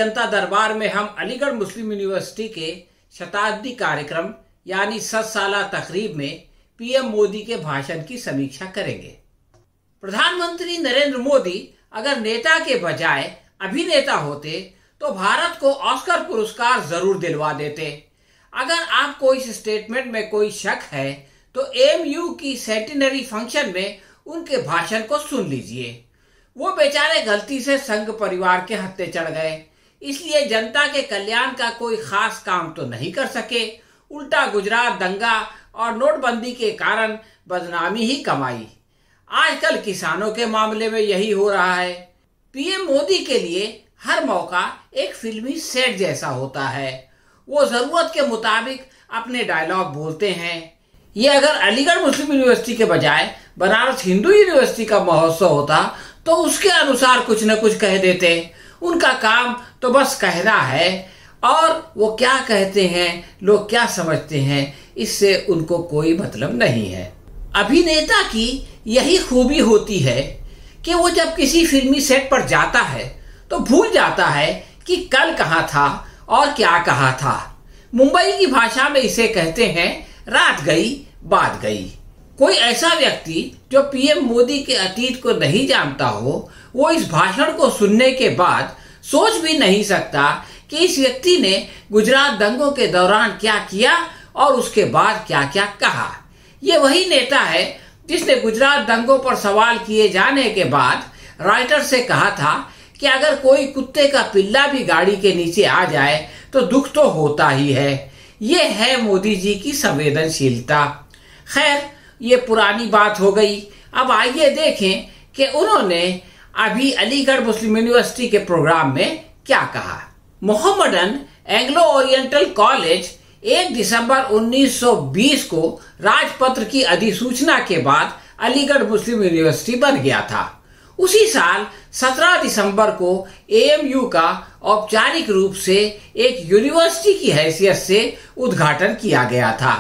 जनता दरबार में हम अलीगढ़ मुस्लिम यूनिवर्सिटी के शताब्दी कार्यक्रम यानी 7 साला तकरीब में पीएम मोदी के भाषण की समीक्षा करेंगे। प्रधानमंत्री नरेंद्र मोदी अगर नेता के बजाय अभिनेता होते तो भारत को ऑस्कर पुरस्कार जरूर दिलवा देते। अगर आपको इस स्टेटमेंट में कोई शक है तो एएमयू की सेंटिनरी फंक्शन में उनके भाषण को सुन लीजिए। वो बेचारे गलती से संघ परिवार के हत्थे चढ़ गए, इसलिए जनता के कल्याण का कोई खास काम तो नहीं कर सके, उल्टा गुजरात दंगा और नोटबंदी के कारण बदनामी ही कमाई। आजकल किसानों के मामले में यही हो रहा है। पीएम मोदी के लिए हर मौका एक फिल्मी सेट जैसा होता है। वो जरूरत के मुताबिक अपने डायलॉग बोलते हैं। ये अगर अलीगढ़ मुस्लिम यूनिवर्सिटी के बजाय बनारस हिंदू यूनिवर्सिटी का महोत्सव होता तो उसके अनुसार कुछ न कुछ कह देते। उनका काम तो बस कहना है, और वो क्या कहते हैं, लोग क्या समझते हैं, इससे उनको कोई मतलब नहीं है। अभिनेता की यही खूबी होती है कि वो जब किसी फिल्मी सेट पर जाता है तो भूल जाता है कि कल कहाँ था और क्या कहा था। मुंबई की भाषा में इसे कहते हैं रात गई बात गई। कोई ऐसा व्यक्ति जो पीएम मोदी के अतीत को नहीं जानता हो, वो इस भाषण को सुनने के बाद सोच भी नहीं सकता कि इस व्यक्ति ने गुजरात दंगों के दौरान क्या किया और उसके बाद क्या क्या कहा। ये वही नेता है जिसने गुजरात दंगों पर सवाल किए जाने के बाद राइटर से कहा था कि अगर कोई कुत्ते का पिल्ला भी गाड़ी के नीचे आ जाए तो दुख तो होता ही है। ये है मोदी जी की संवेदनशीलता। खैर, ये पुरानी बात हो गई। अब आइए देखें कि उन्होंने अभी अलीगढ़ मुस्लिम यूनिवर्सिटी के प्रोग्राम में क्या कहा। मोहम्मडन एंग्लो ओरिएंटल कॉलेज 1 दिसंबर 1920 को राजपत्र की अधिसूचना के बाद अलीगढ़ मुस्लिम यूनिवर्सिटी बन गया था। उसी साल 17 दिसंबर को एएमयू का औपचारिक रूप से एक यूनिवर्सिटी की हैसियत से उद्घाटन किया गया था।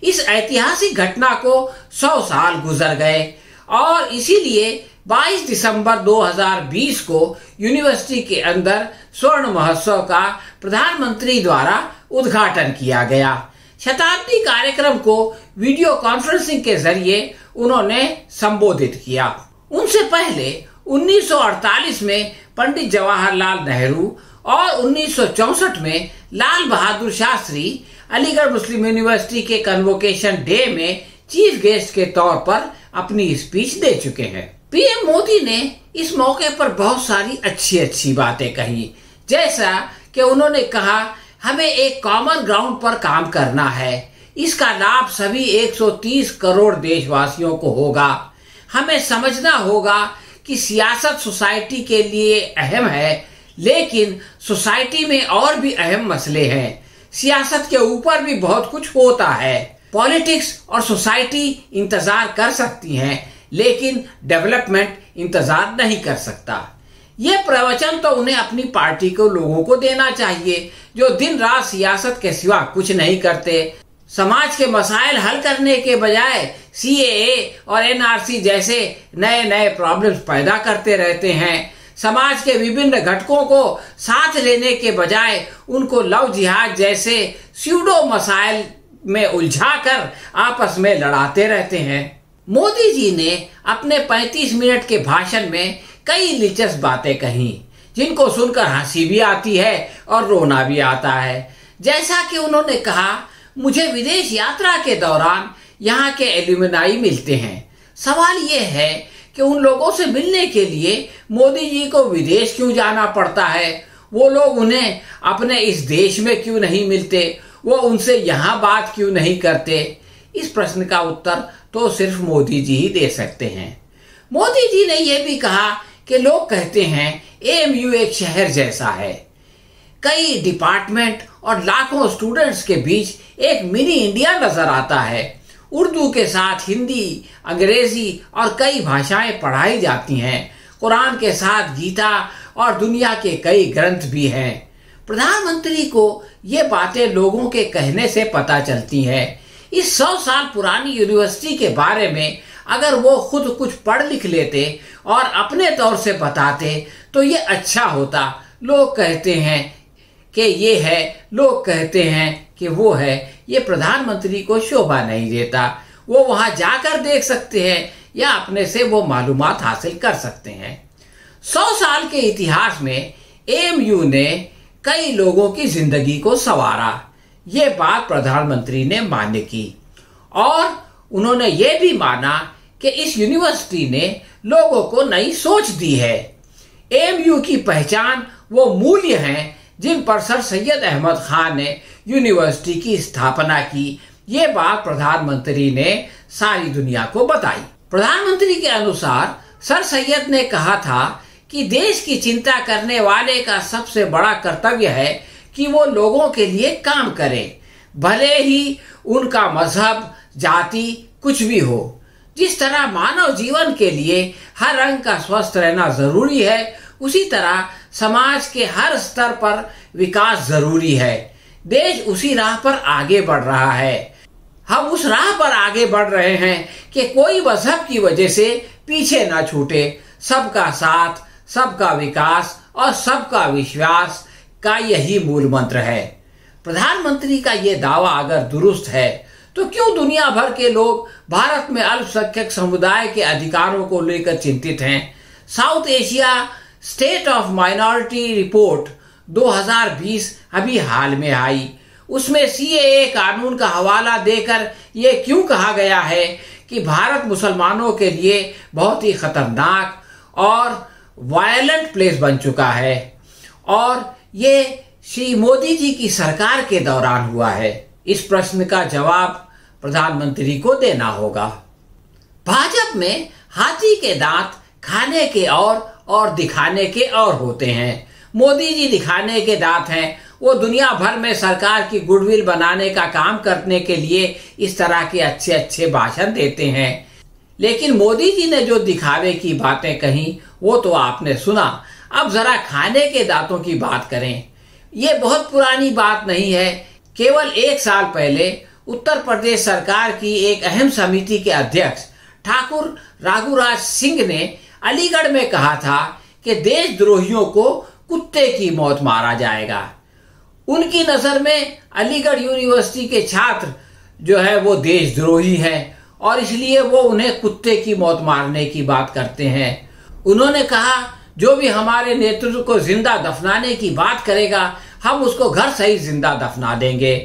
इस ऐतिहासिक घटना को 100 साल गुजर गए और इसीलिए 22 दिसंबर 2020 को यूनिवर्सिटी के अंदर स्वर्ण महोत्सव का प्रधानमंत्री द्वारा उद्घाटन किया गया। शताब्दी कार्यक्रम को वीडियो कॉन्फ्रेंसिंग के जरिए उन्होंने संबोधित किया। उनसे पहले 1948 में पंडित जवाहरलाल नेहरू और 1964 में लाल बहादुर शास्त्री अलीगढ़ मुस्लिम यूनिवर्सिटी के कन्वोकेशन डे में चीफ गेस्ट के तौर पर अपनी स्पीच दे चुके हैं। पीएम मोदी ने इस मौके पर बहुत सारी अच्छी बातें कही, जैसा कि उन्होंने कहा हमें एक कॉमन ग्राउंड पर काम करना है। इसका लाभ सभी 130 करोड़ देशवासियों को होगा। हमें समझना होगा कि सियासत सोसाइटी के लिए अहम है, लेकिन सोसाइटी में और भी अहम मसले हैं। सियासत के ऊपर भी बहुत कुछ होता है। पॉलिटिक्स और सोसाइटी इंतजार कर सकती हैं, लेकिन डेवलपमेंट इंतजार नहीं कर सकता। ये प्रवचन तो उन्हें अपनी पार्टी को लोगों को देना चाहिए, जो दिन रात सियासत के सिवा कुछ नहीं करते। समाज के मसाइल हल करने के बजाय सीएए और एनआरसी जैसे नए नए प्रॉब्लम्स पैदा करते रहते हैं। समाज के विभिन्न घटकों को साथ लेने के बजाय उनको लव जिहाद जैसे स्यूडो मसाइल में उलझाकर आपस में लड़ाते रहते हैं। मोदी जी ने अपने 35 मिनट के भाषण में कई दिलचस्प बातें कही, जिनको सुनकर हंसी भी आती है और रोना भी आता है। जैसा कि उन्होंने कहा, मुझे विदेश यात्रा के दौरान यहाँ के एल्यूमिनाई मिलते हैं। सवाल ये है कि उन लोगों से मिलने के लिए मोदी जी को विदेश क्यों जाना पड़ता है? वो लोग उन्हें अपने इस देश में क्यों नहीं मिलते? वो उनसे यहाँ बात क्यों नहीं करते? इस प्रश्न का उत्तर तो सिर्फ मोदी जी ही दे सकते हैं। मोदी जी ने यह भी कहा कि लोग कहते हैं एएमयू एक शहर जैसा है, कई डिपार्टमेंट और लाखों स्टूडेंट्स के बीच एक मिनी इंडिया नजर आता है। उर्दू के साथ हिंदी, अंग्रेजी और कई भाषाएं पढ़ाई जाती हैं। कुरान के साथ गीता और दुनिया के कई ग्रंथ भी हैं। प्रधानमंत्री को ये बातें लोगों के कहने से पता चलती हैं। इस 100 साल पुरानी यूनिवर्सिटी के बारे में अगर वो खुद कुछ पढ़ लिख लेते और अपने तौर से बताते तो ये अच्छा होता। लोग कहते हैं कि ये है, लोग कहते हैं कि वो है, ये प्रधानमंत्री को शोभा नहीं देता। वो वहां जाकर देख सकते हैं या अपने से वो मालूमात हासिल कर सकते हैं। 100 साल के इतिहास में एएमयू ने कई लोगों की जिंदगी को संवारा, ये बात प्रधानमंत्री ने मान्य की। और उन्होंने ये भी माना कि इस यूनिवर्सिटी ने लोगों को नई सोच दी है। एएमयू की पहचान वो मूल्य हैं जिन पर सर सैयद अहमद खान ने यूनिवर्सिटी की स्थापना की, ये बात प्रधानमंत्री ने सारी दुनिया को बताई। प्रधानमंत्री के अनुसार सर सैयद ने कहा था कि देश की चिंता करने वाले का सबसे बड़ा कर्तव्य है कि वो लोगों के लिए काम करे, भले ही उनका मजहब, जाति कुछ भी हो। जिस तरह मानव जीवन के लिए हर रंग का स्वस्थ रहना जरूरी है, उसी तरह समाज के हर स्तर पर विकास जरूरी है। देश उसी राह पर आगे बढ़ रहा है। हम उस राह पर आगे बढ़ रहे हैं कि कोई मजहब की वजह से पीछे ना छूटे। सबका साथ, सबका विकास और सबका विश्वास का यही मूल मंत्र है। प्रधानमंत्री का ये दावा अगर दुरुस्त है तो क्यों दुनिया भर के लोग भारत में अल्पसंख्यक समुदाय के अधिकारों को लेकर चिंतित हैं? South Asia state of minority report 2020 अभी हाल में आई। उसमें सीएए कानून का हवाला देकर यह क्यों कहा गया है कि भारत मुसलमानों के लिए बहुत ही खतरनाक और वायलेंट प्लेस बन चुका है, और ये श्री मोदी जी की सरकार के दौरान हुआ है। इस प्रश्न का जवाब प्रधानमंत्री को देना होगा। भाजपा में हाथी के दांत खाने के और दिखाने के और होते हैं। मोदी जी दिखाने के दांत हैं। वो दुनिया भर में सरकार की गुडविल बनाने का काम करने के लिए इस तरह के अच्छे अच्छे भाषण देते हैं। लेकिन मोदी जी ने जो दिखावे की बातें कही वो तो आपने सुना। अब जरा खाने के दांतों की बात करें। ये बहुत पुरानी बात नहीं है। केवल 1 साल पहले उत्तर प्रदेश सरकार की एक अहम समिति के अध्यक्ष ठाकुर रघुराज सिंह ने अलीगढ़ में कहा था कि देशद्रोहियों को कुत्ते की मौत मारा जाएगा। उनकी नजर में अलीगढ़ यूनिवर्सिटी के छात्र जो है वो देशद्रोही हैं और इसलिए वो उन्हें कुत्ते की मौत मारने की बात करते हैं। उन्होंने कहा जो भी हमारे नेतृत्व को जिंदा दफनाने की बात करेगा हम उसको घर सहित जिंदा दफना देंगे।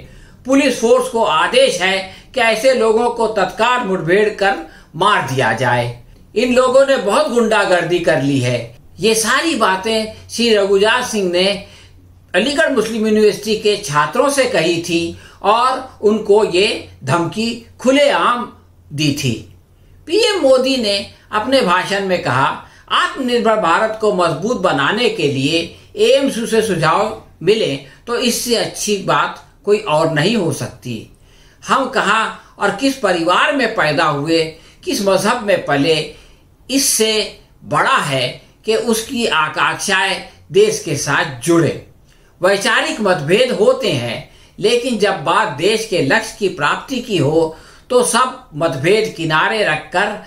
पुलिस फोर्स को आदेश है कि ऐसे लोगों को तत्काल मुठभेड़ कर मार दिया जाए। इन लोगों ने बहुत गुंडागर्दी कर ली है। ये सारी बातें श्री रघुराज सिंह ने अलीगढ़ मुस्लिम यूनिवर्सिटी के छात्रों से कही थी और उनको ये धमकी खुलेआम दी थी। पीएम मोदी ने अपने भाषण में कहा आत्मनिर्भर भारत को मजबूत बनाने के लिए एएमयू से सुझाव मिले तो इससे अच्छी बात कोई और नहीं हो सकती। हम कहाँ और किस परिवार में पैदा हुए, किस मजहब में पले, इससे बड़ा है कि उसकी आकांक्षाएं देश के साथ जुड़े। वैचारिक मतभेद होते हैं लेकिन जब बात देश के लक्ष्य की प्राप्ति की हो तो सब मतभेद किनारे रखकर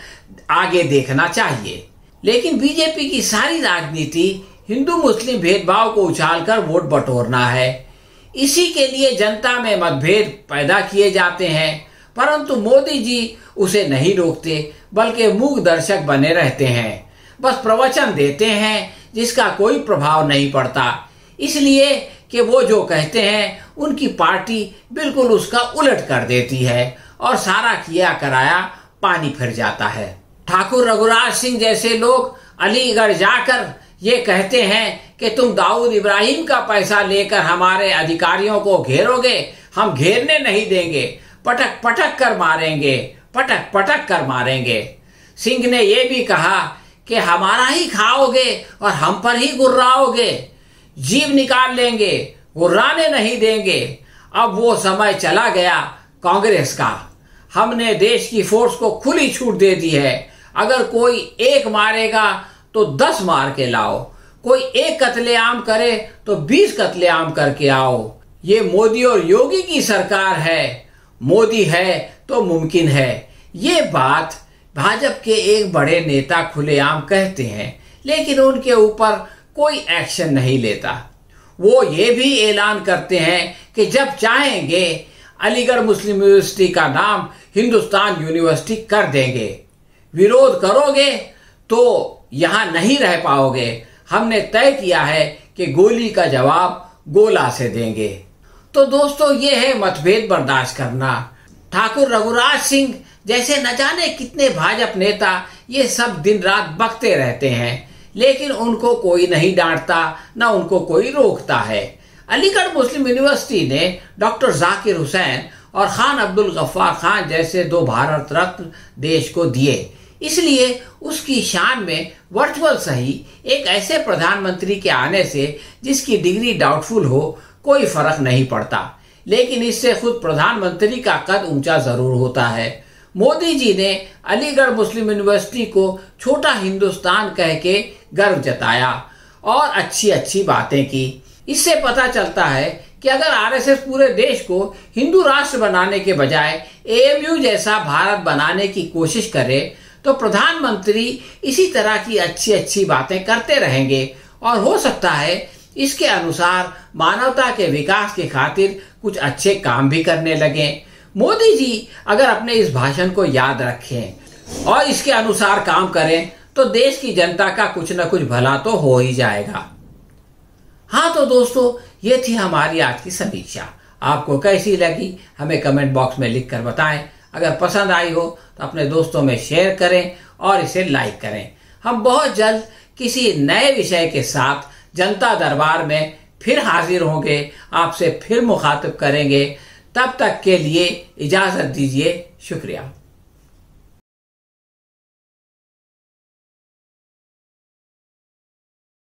आगे देखना चाहिए। लेकिन बीजेपी की सारी राजनीति हिंदू मुस्लिम भेदभाव को उछालकर वोट बटोरना है। इसी के लिए जनता में मतभेद पैदा किए जाते हैं, परंतु मोदी जी उसे नहीं रोकते बल्कि मूक दर्शक बने रहते हैं। बस प्रवचन देते हैं जिसका कोई प्रभाव नहीं पड़ता, इसलिए कि वो जो कहते हैं उनकी पार्टी बिल्कुल उसका उलट कर देती है और सारा किया कराया पानी फिर जाता है। ठाकुर रघुराज सिंह जैसे लोग अलीगढ़ जाकर ये कहते हैं कि तुम दाऊद इब्राहिम का पैसा लेकर हमारे अधिकारियों को घेरोगे, हम घेरने नहीं देंगे, पटक पटक कर मारेंगे, पटक पटक कर मारेंगे। सिंह ने यह भी कहा कि हमारा ही खाओगे और हम पर ही गुर्राओगे, जीव निकाल लेंगे, गुर्राने नहीं देंगे। अब वो समय चला गया कांग्रेस का। हमने देश की फोर्स को खुली छूट दे दी है। अगर कोई एक मारेगा तो 10 मार के लाओ, कोई एक कत्लेआम करे तो 20 कत्लेआम करके आओ। ये मोदी और योगी की सरकार है, मोदी है तो मुमकिन है। ये बात भाजपा के एक बड़े नेता खुलेआम कहते हैं, लेकिन उनके ऊपर कोई एक्शन नहीं लेता। वो ये भी ऐलान करते हैं कि जब चाहेंगे अलीगढ़ मुस्लिम यूनिवर्सिटी का नाम हिंदुस्तान यूनिवर्सिटी कर देंगे। विरोध करोगे तो यहां नहीं रह पाओगे। हमने तय किया है कि गोली का जवाब गोला से देंगे। तो दोस्तों, ये है मतभेद बर्दाश्त करना। ठाकुर रघुराज सिंह जैसे न जाने कितने भाजपा नेता ये सब दिन रात बकते रहते हैं, लेकिन उनको कोई नहीं डांटता, न उनको कोई रोकता है। अलीगढ़ मुस्लिम यूनिवर्सिटी ने डॉक्टर जाकिर हुसैन और खान अब्दुल गफ्फार खान जैसे 2 भारत रत्न देश को दिए, इसलिए उसकी शान में वर्चुअल सही एक ऐसे प्रधानमंत्री के आने से जिसकी डिग्री डाउटफुल हो कोई फर्क नहीं पड़ता, लेकिन इससे खुद प्रधानमंत्री का कद ऊंचा जरूर होता है। मोदी जी ने अलीगढ़ मुस्लिम यूनिवर्सिटी को छोटा हिंदुस्तान कह के गर्व जताया और अच्छी अच्छी बातें की। इससे पता चलता है कि अगर आरएसएस पूरे देश को हिंदू राष्ट्र बनाने के बजाय एएमयू जैसा भारत बनाने की कोशिश करे तो प्रधानमंत्री इसी तरह की अच्छी अच्छी बातें करते रहेंगे और हो सकता है इसके अनुसार मानवता के विकास की खातिर कुछ अच्छे काम भी करने लगे। मोदी जी अगर अपने इस भाषण को याद रखें और इसके अनुसार काम करें तो देश की जनता का कुछ न कुछ भला तो हो ही जाएगा। हाँ तो दोस्तों, ये थी हमारी आज की समीक्षा। आपको कैसी लगी हमें कमेंट बॉक्स में लिखकर बताएं। अगर पसंद आई हो तो अपने दोस्तों में शेयर करें और इसे लाइक करें। हम बहुत जल्द किसी नए विषय के साथ जनता दरबार में फिर हाजिर होंगे, आपसे फिर मुखातिब करेंगे। तब तक के लिए इजाजत दीजिए। शुक्रिया।